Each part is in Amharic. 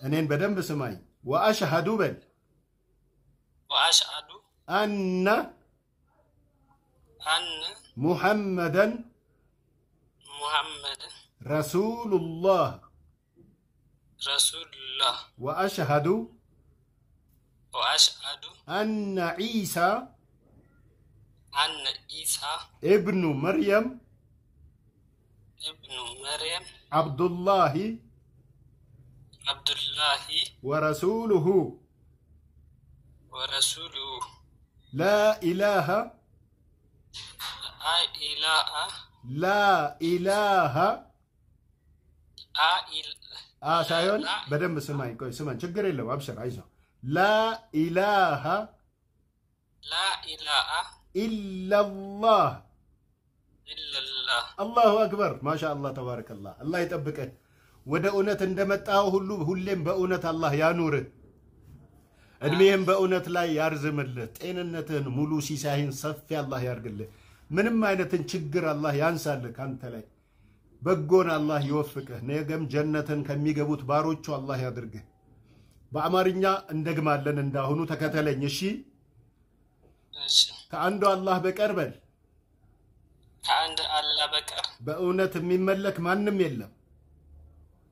أنين بدم بسماي وأشهد بل وأشهد أن محمدا رسول الله وأشهد أن عيسى ابن مريم عبد الله ورسوله لا إله سايون بدم بسماي كويس سمان شجر إلا وابشر عايزه لا إله إلا الله الله أكبر ما شاء الله تبارك الله الله يتبكه وده أونت عندما تأوه هلهم بأونت الله يا نور أدميهم بأونت لا يارزم الله تيننتن ملوسي ساهين صفي الله يرجل له من ما ينتن شجر الله ينسى لك أنت لي بقون الله يوفقه نيجم جنة كم يجبوت باروتشو الله يدرجه بأمارنا عندك مالن عندهونو تكتلين يشي كعنده الله بكربل كعند الله بكر بأونة من ملك ما نميلا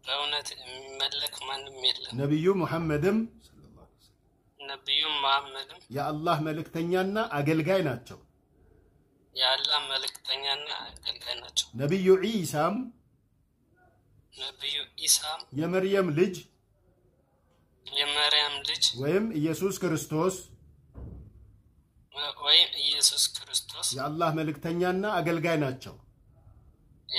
بأونة من ملك ما نميلا نبي محمد نبي محمد يا الله ملك تنيانا أقل جايناتشو يا الله ملك تنيانا أقل جايناتشو نبي عيسى يا مريم لج ويم يسوع كريستوس يا الله ملك تنيانا أقل جايناتشو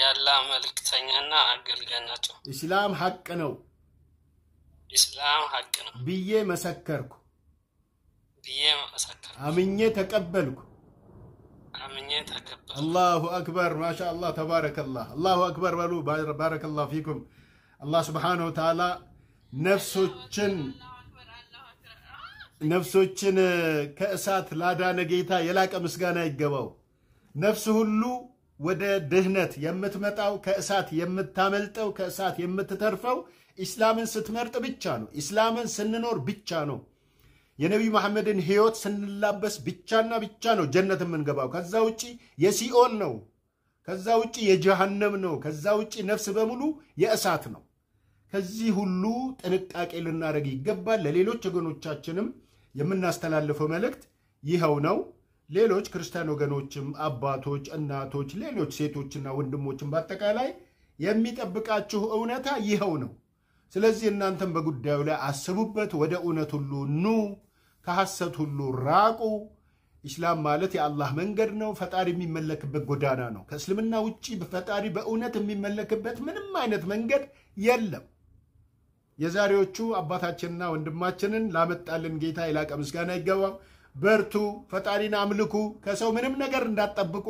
يا الله ملك تنيانا أقل جايناتشو إسلام حقنا بيه مسكركو أمني تقبلكو الله أكبر ما شاء الله تبارك الله الله أكبر ولو بارك الله فيكم الله سبحانه وتعالى نفسوچن كأسات لا دان جيتا يلاك مسغانا يغباو نفسه ሁሉ ወደ ድህነት የምትመጣው ከእሳት የምታመልጠው ከእሳት የምትተርፈው ኢስላምን ስትመርጥ ብቻ ነው ኢስላምን ስንኖር ብቻ ነው የነብዩ መሐመድን ህይወት ስንላበስ ብቻና ብቻ ነው ጀነት የምንገባው ከዛ ውጪ የሲኦል ነው ከዛ ውጪ የጀሃነም ነው ከዛ ውጪ ነፍስ በሙሉ የእሳት ነው ከዚህ ሁሉ ጥንቃቄ ልናደርግ ይገባል ለሌሎች ወገኖቻችንም የምናስተላልፈው መልእክት ይሄው ነው ሌሎች ክርስቲያን ወገኖችም አባቶች እናቶች ሌሎች ሴቶችና ወንድሞችም በአጠቃላይ የሚጠብቃችሁ እውነታ ይሄው ነው ስለዚህ እናንተም በጉዳዩ ላይ አስቡበት ወደ እውነት ሁሉ ኑ ከሐሰት ሁሉ ራቁ ኢስላም ማለት የአላህ መንገድ ነው ፈጣሪ የሚመለክበት ጎዳና ነው ከእስልምና ውጪ በፈጣሪ በእውነት የሚመለክበት ምንም አይነት መንገድ የለም የዛሬዎቹ አባታችንና ወንድማችንን ላመጣልን ጌታ ይላቀ ምስጋና ይገባው በርቱ ፈጣሪን አምልኩ ከሰው ምንም ነገር እንዳትጠብቁ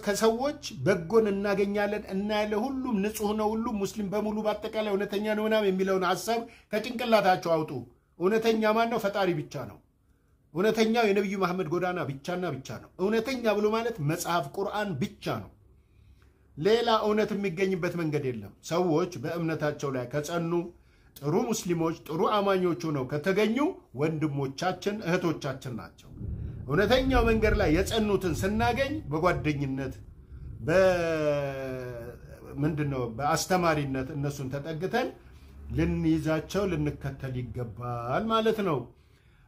ከሰዎች በጎን እናገኛለን እና ያለ ሁሉም ንጹህ ነው ሁሉም ሙስሊም በሙሉ በአጠቃላይ እውነተኛ ነውና የሚለውን ሐሳብ ከጭንቅላታቸው አውጡ እውነተኛ ማን ነው ፈጣሪ ብቻ ነው እውነተኛው የነብዩ መሐመድ ጎዳና ብቻና ብቻ ነው እውነተኛ ብሎ ማለት መጽሐፍ ቁርአን ብቻ ነው ሌላ እውነት የሚገኝበት መንገድ የለም ሰዎች በእምነታቸው ላይ ከጸኑ ጥሩ ሙስሊሞች ጥሩ አማኞች ሆነው ከተገኙ ወንድሞቻችን እህቶቻችን ናቸው እውነተኛው መንገድ ላይ የጸኑትን ስናገኝ በጓደኝነት በምንድነው በአስተማሪነት እነሱን ተጠግተን ልንይዛቸው ልንከተል ይገባል ማለት ነው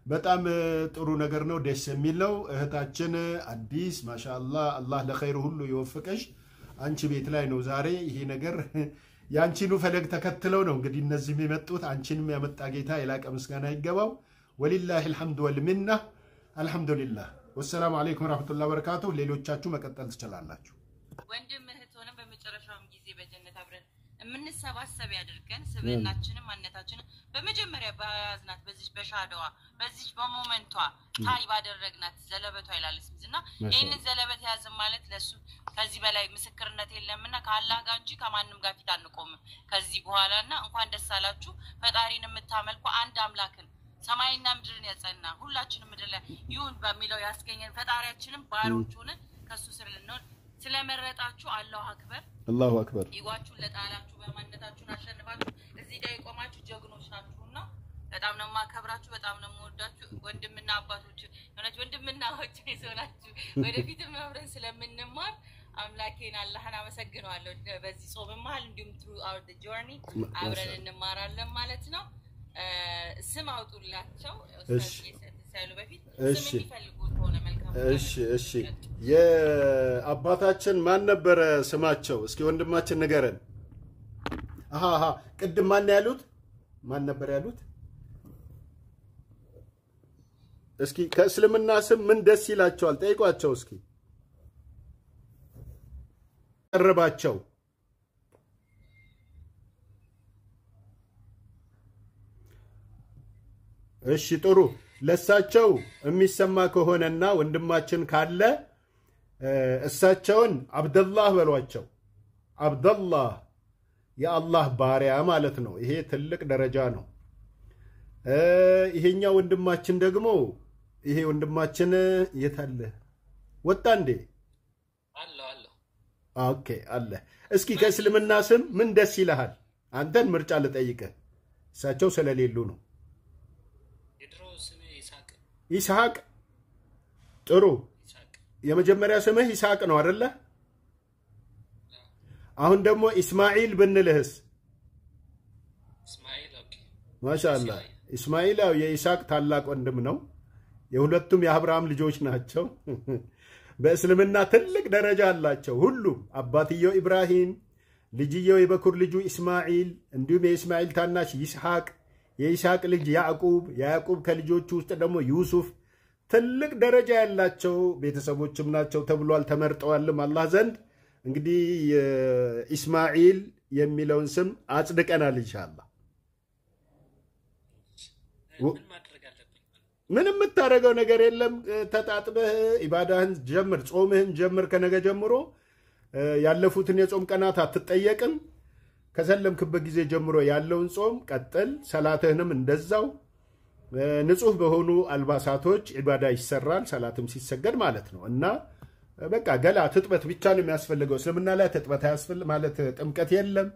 በጣም ጥሩ ነገር ነው ደስ የሚል ነው እህታችን አዲስ ማሻአላህ አላህ ለኸይር ሁሉ ይወፍቀሽ አንቺ ቤት ላይ ነው ዛሬ ይሄ ነገር ያንቺኑ ፈለግ ተከትለው ነው እንግዲህ እነዚህ የሚመጡት አንቺንም ያመጣ ጌታ ይላቀ ምስጋና ይገባው ወሊላሂ الحمد والمنه አልহামዱሊላህ ወሰላሙ አለይኩም ወራህመቱላሂ ወበረካቱ ሌሎቻችሁ መቀጠል ትችላላችሁ ወንድም እህት ሆነን በመጨረሻውም ጊዜ በጀነት አብረን የምንሰባሰብ ያድርገን ስብዕናችንን ማንነታችንን በመጀመሪያ ባያዝናት በዚህ በሻዳዋ በዚህ በሞመንቷ ታይ ባደረግናት ዘለበቷ ይላልስምዝና ይሄን ዘለበት ያዝም ማለት ለሱ ከዚህ በላይ ምስክርነት የለምና ከአላህ ጋር እንጂ ከማንም ጋር ፊት አንቆም ከዚህ በኋላና እንኳን ደስ አላችሁ ፈጣሪን የምታመልኩ አንድ አምላክን ሰማይና ምድርን ያጸና ሁላችንም ምድር ላይ ይሁን በሚለው ያስገኘን ፈጣሪያችንን ባሮች ሆነን ከሱ ስር ልንሆን ስለመረጣችሁ አላሁ አክበር አላሁ አክበር ይዋችሁ ለጣላችሁ በማንነታችሁን አሸንፋችሁ የማከብራችሁ በጣም ነው የምወዳችሁ ወንድምና አባቶች እውነት ወንድምና እህቶች ይዞናችሁ ወደፊትም አብረን ስለምንማር አምላኬን አላህን አመሰግናለሁ በዚህ ጾም መሃል እንዲሁም throughout the journey አብረን እንማራለን ማለት ነው ስም አውጡላቸው ሳይሉ በፊት ስም የሚፈልጉት ሆነ መልካም እሺ የአባታችን ማን ነበር ስማቸው እስኪ ወንድማችን ንገረን አሃ ቅድም ማን ነበር ያሉት እስኪ ከእስልምና ስም ምን ደስ ይላቸዋል ጠይቋቸው እስኪ ቀርባቸው እሺ ጥሩ ለሳቸው የሚሰማ ከሆነና ወንድማችን ካለ እሳቸውን አብደላህ በሏቸው አብደላህ የአላህ ባሪያ ማለት ነው ይሄ ትልቅ ደረጃ ነው ይሄኛው ወንድማችን ደግሞ ይሄ ወንድማችን የታለ ወጣ እንዴ አለ ኦኬ አለ እስኪ ከእስልምና ስም ምን ደስ ይልሃል አንተን ምርጫ ልጠይቅህ እሳቸው ስለሌሉ ነው የድሮ ስሜ ይስሐቅ ጥሩ የመጀመሪያ ስምህ ይስሐቅ ነው አይደለ አሁን ደግሞ ኢስማኤል ብንልህስ እስማኤል ኦኬ ማሻአላህ ኢስማኤል የይስሐቅ ታላቅ ወንድም ነው የሁለቱም የአብርሃም ልጆች ናቸው በእስልምና ትልቅ ደረጃ አላቸው ሁሉም አባትየው ኢብራሂም ልጅየው የበኩር ልጁ ኢስማኤል እንዲሁም የኢስማኤል ታናሽ ይስሐቅ የይስሐቅ ልጅ ያዕቆብ ከልጆቹ ውስጥ ደግሞ ዩሱፍ ትልቅ ደረጃ ያላቸው ቤተሰቦችም ናቸው ተብሏል ተመርጠዋልም አላህ ዘንድ እንግዲህ ኢስማኤል የሚለውን ስም አጽድቀናል ኢንሻአላህ ምንም የምታረገው ነገር የለም ተጣጥበህ ኢባዳህን ጀምር ጾምህን ጀምር ከነገ ጀምሮ ያለፉትን የጾም ቀናት አትጠየቅም ከሰለምክበት ጊዜ ጀምሮ ያለውን ጾም ቀጥል ሰላትህንም እንደዛው ንጹህ በሆኑ አልባሳቶች ኢባዳ ይሰራል ሰላትም ሲሰገድ ማለት ነው እና በቃ ገላ ትጥበት ብቻ ነው የሚያስፈልገው እስልምና ላይ ትጥበት ያስፈልግ ማለት ጥምቀት የለም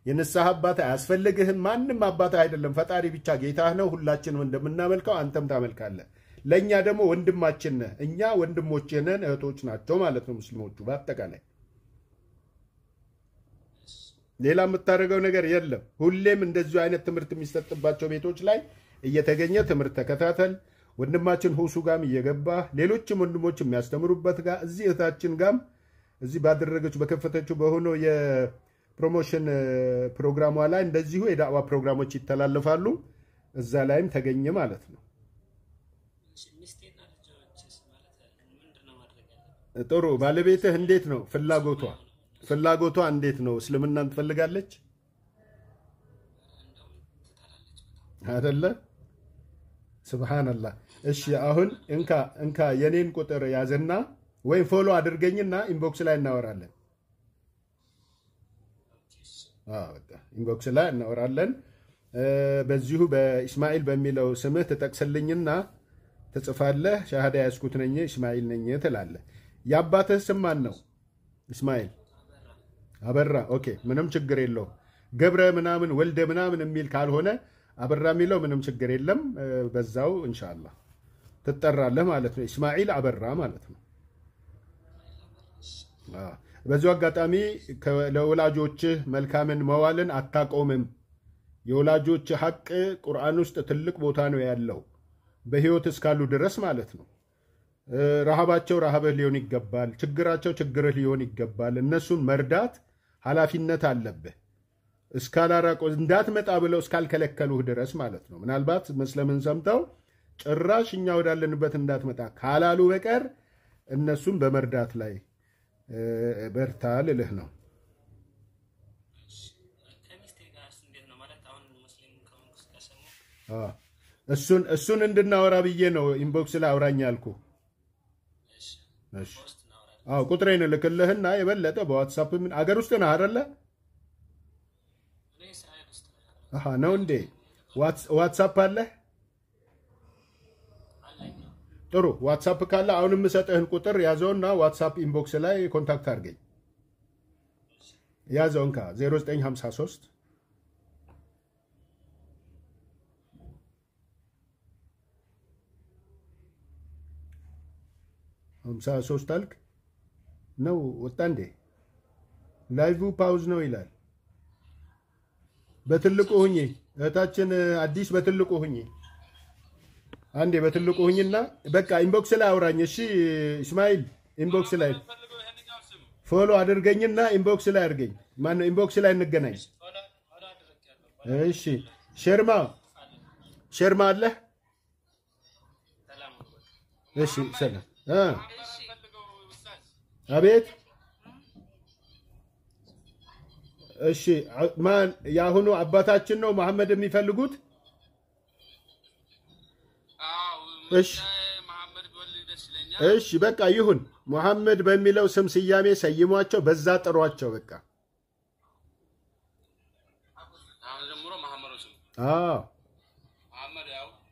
የንስሐ አባት አያስፈልግህም ማንንም አባት አይደለም ፈጣሪ ብቻ ጌታህ ነው ሁላችንም እንደምናመልከው አንተም ታመልካለህ ለኛ ደግሞ ወንድማችን ነህ እኛ ወንድሞችህ ነን እህቶች ናቸው ማለት ነው ሙስሊሞቹ በአጠቃላይ ሌላ የምታረገው ነገር የለም ሁሌም እንደዚህ አይነት ትምህርት የሚሰጥባቸው ቤቶች ላይ እየተገኘ ትምህርት ተከታተል ወንድማችን ሁሱ ጋም እየገባ ሌሎችም ወንድሞች የሚያስተምሩበት ጋር እዚህ እህታችን ጋም እዚህ ባደረገችው በከፈተችው በሆነው የፕሮሞሽን ፕሮግራሟ ላይ እንደዚሁ የዳዋ ፕሮግራሞች ይተላለፋሉ እዛ ላይም ተገኘ ማለት ነው ጥሩ ባለቤትህ እንዴት ነው ፍላጎቷ እንዴት ነው እስልምናን ትፈልጋለች አይደለ ሱብሃንአላህ እሺ አሁን እንካ የኔን ቁጥር ያዘና ወይ ፎሎ አድርገኝና ኢንቦክስ ላይ እናወራለን በቃ ኢንቦክስ ላይ እናወራለን በዚሁ በእስማኤል በሚለው ስምህ ተጠቅሰልኝና ተጽፋለህ ሻሃዳ ያስኩት ነኝ እስማኤል ነኝ ትላለህ ያባትህ ስም ማን ነው እስማኤል አበራ ኦኬ ምንም ችግር የለው ገብረ ምናምን ወልደ ምናምን የሚል ካልሆነ አበራ የሚለው ምንም ችግር የለም በዛው ኢንሻአላህ ትጠራለህ ማለት ነው እስማኤል አበራ ማለት ነው በዚሁ አጋጣሚ ለወላጆች መልካምን መዋልን አታቆምም የወላጆች ሐቅ ቁርአን ውስጥ ትልቅ ቦታ ነው ያለው በህይወት እስካሉ ድረስ ማለት ነው ረሃባቸው ረሃብህ ሊሆን ይገባል ችግራቸው ችግርህ ሊሆን ይገባል እነሱን መርዳት ኃላፊነት አለብህ እስካላራቆ እንዳትመጣ ብለው እስካልከለከሉህ ድረስ ማለት ነው ምናልባት መስለምን ሰምተው ጭራሽ እኛ ወዳለንበት እንዳትመጣ ካላሉ በቀር እነሱን በመርዳት ላይ በርታ ልልህ ነው እሱን እንድናወራ ብዬ ነው ኢንቦክስ ላይ አውራኝ ያልኩ እሺ ቁጥሬን ልክልህና የበለጠ በዋትስአፕ ምን አገር ውስጥ ነህ አይደለ ነው እንዴ ዋትስአፕ አለ ጥሩ ዋትስአፕ ካለ አሁንም ሰጠህን ቁጥር ያዘውና ዋትስአፕ ኢንቦክስ ላይ ኮንታክት አድርገኝ ያዘውንካ 0953 53 አልክ ነው ወጣ እንዴ? ላይቭ ፓውዝ ነው ይላል። በትልቁ ሁኚ እህታችን አዲስ በትልቁ ሁኚ። አንዴ በትልቁ ሁኚና በቃ ኢንቦክስ ላይ አውራኝ። እሺ እስማኤል ኢንቦክስ ላይ ፎሎ አድርገኝና ኢንቦክስ ላይ አድርገኝ። ማነው ኢንቦክስ ላይ እንገናኝ። እሺ ሸርማ አለ። እሺ ሰላም አቤት። እሺ ማን ያሁኑ አባታችን ነው መሐመድ የሚፈልጉት? እሺ በቃ ይሁን። መሐመድ በሚለው ስም ስያሜ ሰይሟቸው፣ በዛ ጥሯቸው በቃ።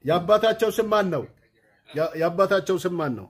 የአባታቸው ስም ማን ነው? የአባታቸው ስም ማን ነው?